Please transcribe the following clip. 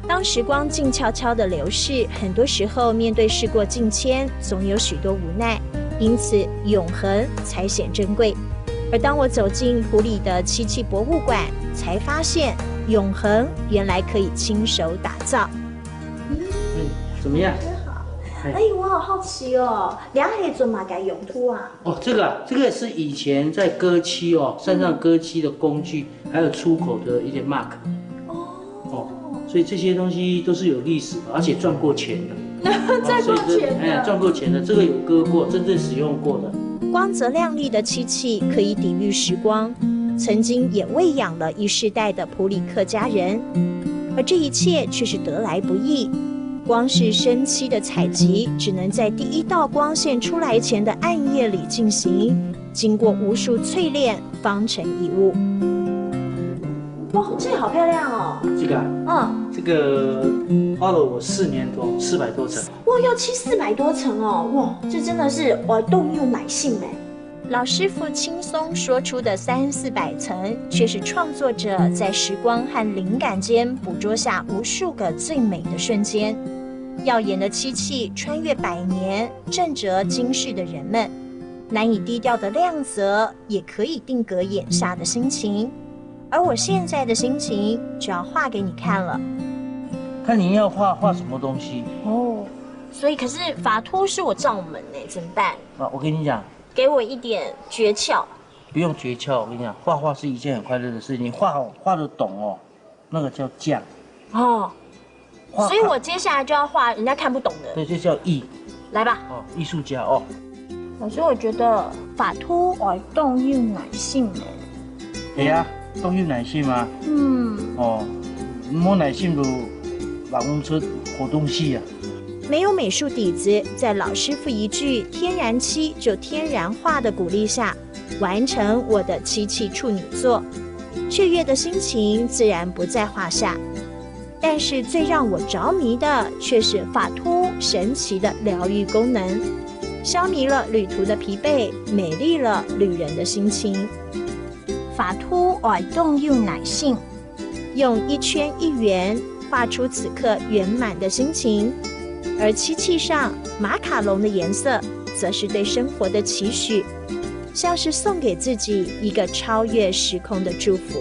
当时光静悄悄地流逝，很多时候面对事过境迁，总有许多无奈，因此永恒才显珍贵。而当我走进埔里的漆器博物馆，才发现永恒原来可以亲手打造。怎么样？哎，我好好奇哦，两黑做嘛该用途啊？哦，这个是以前在割漆哦，山上割漆的工具，还有出口的一些 mark。哦，所以这些东西都是有历史的，而且赚过钱的。赚过钱的，赚过钱的，这个有割过，真正使用过的。光泽亮丽的漆器可以抵御时光，曾经也喂养了一世代的埔里客家人，而这一切却是得来不易。光是生漆的采集，只能在第一道光线出来前的暗夜里进行，经过无数淬炼，方成一物。哇，这个好漂亮哦！这个这个花了我4年多，400多层。哇，要漆400多层哦！哇，这真的是动用乃性哎。老师傅轻松说出的300-400层，却是创作者在时光和灵感间捕捉下无数个最美的瞬间。耀眼的漆器穿越百年，震折今世的人们；难以低调的亮泽，也可以定格眼下的心情。而我现在的心情，就要画给你看了。看你要画什么东西哦。所以，可是法秃是我罩门哎，怎么办？我跟你讲。给我一点诀窍。不用诀窍，我跟你讲，画画是一件很快乐的事情。画好画得懂哦，那个叫匠。哦。所以我接下来就要画人家看不懂的。对，这叫艺。来吧。哦，艺术家哦。老师，我觉得法秃动用乃性哎。对呀，动用乃性吗？哦，没乃性就人出活动戏啊。没有美术底子，在老师傅一句“天然漆就天然画”的鼓励下，完成我的漆器处女作，雀跃的心情自然不在话下。但是最让我着迷的，却是法秃神奇的疗愈功能，消弭了旅途的疲惫，美丽了旅人的心情。法秃动用乃性，用1圈1圆画出此刻圆满的心情。而漆器上马卡龙的颜色，则是对生活的期许，像是送给自己一个超越时空的祝福。